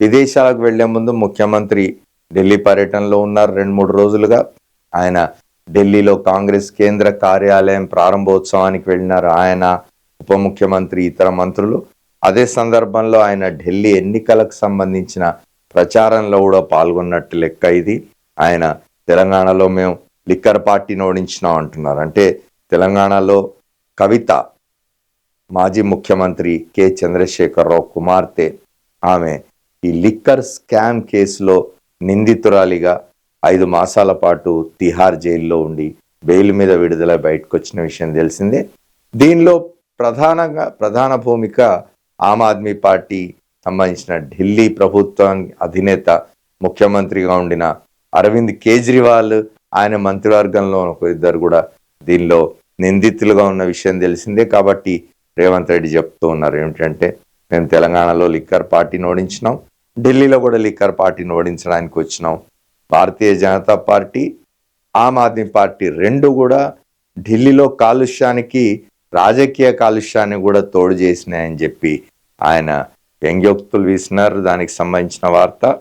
విదేశాలకు వెళ్లే ముందు ముఖ్యమంత్రి ఢిల్లీ పర్యటనలో ఉన్నారు 2-3 రోజులుగా. ఆయన ఢిల్లీలో కాంగ్రెస్ కేంద్ర కార్యాలయం ప్రారంభోత్సవానికి వెళ్ళినారు. ఆయన, ఉప ముఖ్యమంత్రి, ఇతర మంత్రులు. అదే సందర్భంలో ఆయన ఢిల్లీ ఎన్నికలకు సంబంధించిన ప్రచారంలో కూడా పాల్గొన్నట్టు లెక్క ఇది. ఆయన తెలంగాణలో మేము లిక్కర్ పార్టీని ఓడించినాం అంటున్నారు. అంటే తెలంగాణలో కవిత, మాజీ ముఖ్యమంత్రి కె చంద్రశేఖరరావు కుమార్తె, ఆమె ఈ లిక్కర్ స్కామ్ కేసులో నిందితురాలిగా 5 మాసాల పాటు తిహార్ జైల్లో ఉండి బెయిల్ మీద విడుదల బయటకు వచ్చిన విషయం తెలిసిందే. దీనిలో ప్రధాన భూమిక ఆమ్ ఆద్మీ పార్టీ సంబంధించిన ఢిల్లీ ప్రభుత్వానికి అధినేత, ముఖ్యమంత్రిగా ఉండిన అరవింద్ కేజ్రీవాల్, ఆయన మంత్రివర్గంలో ఒక ఇద్దరు కూడా దీనిలో నిందితులుగా ఉన్న విషయం తెలిసిందే. కాబట్టి రేవంత్ రెడ్డి చెప్తూ ఉన్నారు ఏమిటంటే, మేము తెలంగాణలో లిక్కర్ పార్టీని ఓడించినాం, ఢిల్లీలో కూడా లిక్కర్ పార్టీని ఓడించడానికి వచ్చినాం. భారతీయ జనతా పార్టీ, ఆమ్ ఆద్మీ పార్టీ రెండు కూడా ఢిల్లీలో కాలుష్యానికి, రాజకీయ కాలుష్యాన్ని కూడా తోడు చేసినాయని చెప్పి ఆయన వ్యంగ్యోక్తులు వీసినారు. దానికి సంబంధించిన వార్త